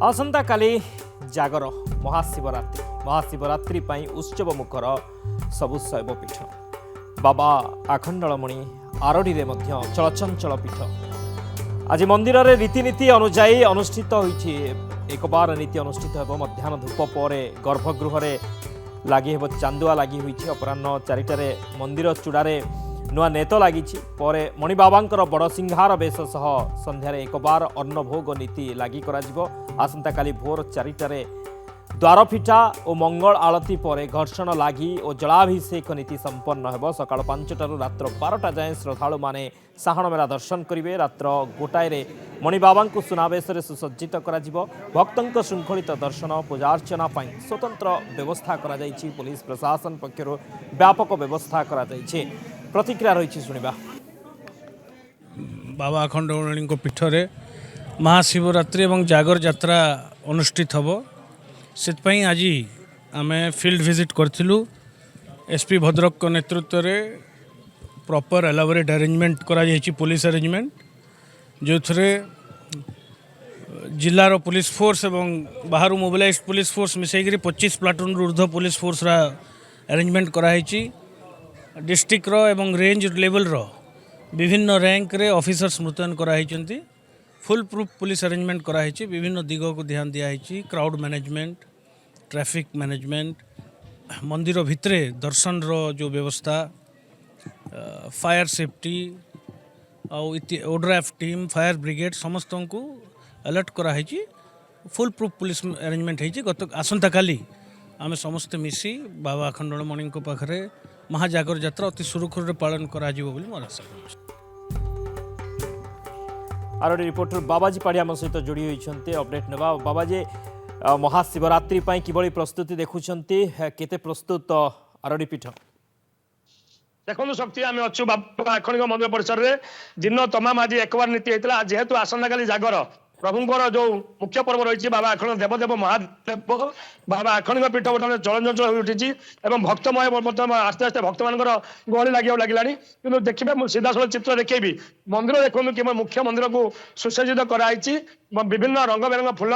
आसंता काली जागर महाशिवरात्रि उत्सव मुखर सबु शैवपीठ बाबा आखंडलमणि आरडी चलचंचल पीठ आज मंदिर रे रीतिनीति अनुजाई अनुष्ठित होइछि। एक बार नीति अनुष्ठित हेब मध्याह्न धूप पर गर्भगृह लगी हेब चांदुआ लगी होइछि। अपराह्न 4टारे मंदिर चूड़ारे नुआ नेत लगी मणिबाबांकर बड़ सिंहार बेश सह संध्यार एक बार अन्नभोग नीति लगी आसंता काली भोर 4टारे द्वारफिटा और मंगल आलती पर घर्षण लगी और जलाभिषेक नीति संपन्न हेब। सकाळ 5टारू रात्र 12टा जाए श्रद्धालु माने साहण मेला दर्शन करेंगे। रात्र 1टारे मणिबाबा सुनावेश सुसज्जित भक्तों श्रृंखलित दर्शन पूजार्चना स्वतंत्र व्यवस्था करा जायछि। पुलिस प्रशासन पक्षर व्यापक व्यवस्था करा जायछि। प्रतिक्रिया रही शुणा। बाबा आखंडलमणि पीठरे महाशिवरात्रि एवं जागर यात्रा अनुष्ठित हम से आज आम फील्ड विजिट करूँ। एसपी भद्रक नेतृत्व में प्रॉपर एलाबोरेट अरेंजमेंट करा जायछि। पुलिस अरेंजमेंट जो थे जिलार पुलिस फोर्स एवं बाहर मोबिलाइज पुलिस फोर्स मिसेकरी 25 प्लाटून ऊर्ध्व पुलिस फोर्स अरेंजमेंट कराई। डिस्ट्रिक्ट एवं रेंज लेवल विभिन्न रैंक रे ऑफिसर्स मुतयन कराई। फुल प्रूफ पुलिस अरेंजमेंट कराई। विभिन्न दिग को ध्यान दिखाई। क्राउड मैनेजमेंट, ट्रैफिक मैनेजमेंट, मंदिर भितरे दर्शन रो जो व्यवस्था, fire safety ODRAF team, fire brigade समस्त को अलर्ट कराई। फुल प्रूफ पुलिस अरेंजमेंट होती। गत आसंता काली आम समस्ते मिसी बाबा आखंडलमणि पाखरे महाजागर यात्रा अति सुरखुर पालन करा मोर आशा। आरडी रिपोर्टर बाबाजी पाड़ी आम सहित जोड़ी होती अपडेट नवा। बाबाजी महाशिवरात्रि किभली प्रस्तुति देखुंती केते प्रस्तुत आरडी पीठ? देखो शक्ति आम अच्छु बाबा आखंडिक मंदिर परिसर में दिन तमाम आज एक बार नीति होता। जेहेतु आसंता काली जागर प्रभुंर जो मुख्य पर्व रही बाबा आखंड देवदेव महादेव बाबा आखंडिक पीठ बर्तमान चलचंचल हो उठी भक्तमय आस्ते आस्ते भक्त मान गहली लगे कि देखिए सीधासल चित्र देखी मंदिर देखो कि मुख्य मंदिर को सुसज्जित कराई। विभिन्न रंग बेरंग फुल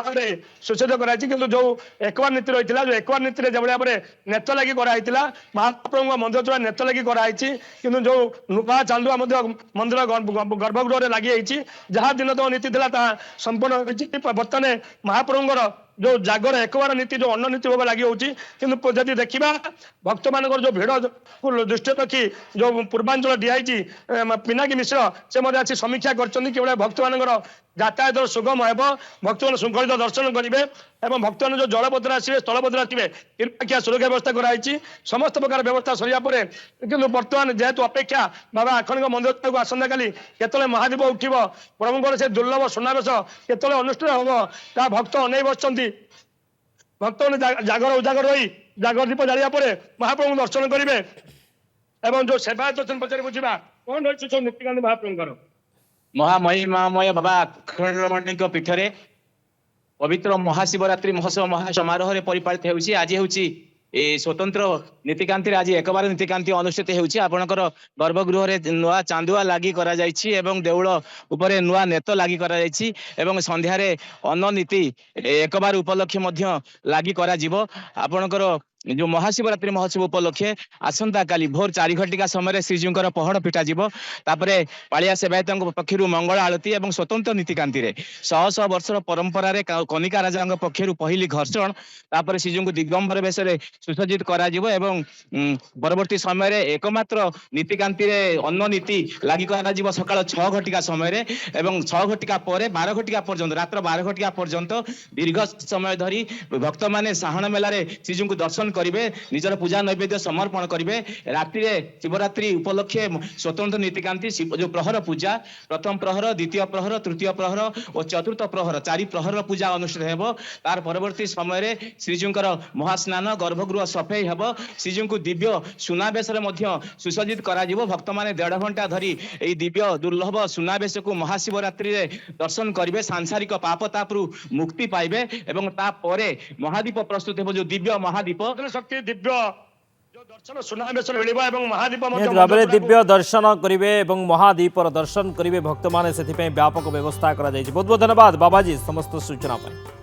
सुसज्जित कराई। कि जो एकबार नीति रही जो एकबार नीति जो भाव नेत लगी कराई महाप्रभु मंदिर चूड़ा नेत लगी कराई। कि जो नुआ चांदुआ मंदिर गर्भगृह लगी जहाँ दिन तो नीति था संपूर्ण बर्तमान महाप्रभुंर जो जागर एक बार नीति जो अन्न नीति भोग लगी होती। कि देखा भक्त मान जो भीड़ को दृष्टि रखी जो पूर्वांचल डीआईजी पिनाकी मिश्र से समीक्षा कर भक्त मान यातायात सुगम हो भक्त मान श्रृंखलित दर्शन करेंगे और भक्त मान जो जलपत्र आसवे स्थलपत्र आसवे निरपेक्षा सुरक्षा व्यवस्था कराई। समस्त प्रकार व्यवस्था सरिया कि बर्तमान जेहेतु अपेक्षा बाबा आखंडिक मंदिर को आसंता काली केतले महादीप उठिब प्रभुंर से दुर्लभ सुनावेश केतले अनुष्ठित हम ता भक्त अनै बसंती। भक्त जागर उजागर रही जागर दीप जालिया महाप्रभु दर्शन करेंगे और जो सेवायत अच्छे पचार बुझा कौन रही सब नीतिकांत महाप्रभुंर महामहिमामय बाबा आखंडलमणि पीठरे पवित्र महाशिवरात्रि महोत्सव महासमारोह परिपालित होउछि। आज होउछि स्वतंत्र नीतिकांति आज एक बार नीतिकांति अनुष्ठित होउछि। आपणकर गर्भगृह रे नुआ चांदुआ लागि करा जायछि एवं देउळ उपरे नुआ नेत लागि करा जायछि एवं संध्यारे अन्न नीति एक बार उपलक्ष्य मध्य लागि करा जिवो। आपणकर जो महाशिवरात्रि महोत्सव उपलक्षे आसंता काली भोर 4 घटिका समय श्रीजीकर पहड़ फिटा जीव। तापरे पालिया सेवायत पक्षर मंगल आलती और स्वतंत्र नीतिकांति रे 100 वर्षर परंपरा रे कनिका राजा पक्षर पहली घर्षण तापर श्रीजी को दिगंबर बेश सुसज्जित करा जिवो एवं परवर्ती समय एकमात्र नीतिकांति रे अन्न नीति लागि करा जिवो सकाळ 6 घटिका समय एवं 6 घटिका पर 12 घटिका पर्यंत रात्र 12 घटिका पर्यंत दीर्घ समय धरी भक्त माने साहण मेला श्रीजी को दर्शन करिवे निजर पूजा नैवेद्य समर्पण करिवे। रात्रि शिवरात्रि उपलक्षे स्वतंत्र नीतिकांति जो प्रहर पूजा प्रथम प्रहर द्वितीय प्रहर तृतीय प्रहर और चतुर्थ प्रहर 4 प्रहर पूजा अनुष्ठित हेबो। तार परवर्ती समय श्रीजीकर महास्नान गर्भगृह सफेई हेबो। श्रीजी को दिव्य सुनावेश सुसज्जित करा जिवो। भक्त माने 1.5 घंटा धरी एई दिव्य दुर्लभ सुनावेश को महाशिवरात्रि रे दर्शन करिवे। सांसारिक पाप तापरु मुक्ति पाइबे एवं ता परे महादीप प्रस्तुत हेबो। जो दिव्य महादीप शक्ति दिव्य जो दर्शन सुनावेश मिल महादीप दिव्य दर्शन करेंगे और महादीपर दर्शन करेंगे भक्त मैंने से व्यापक व्यवस्था करा बहुत बहुत धन्यवाद बाबाजी समस्त सूचना पर।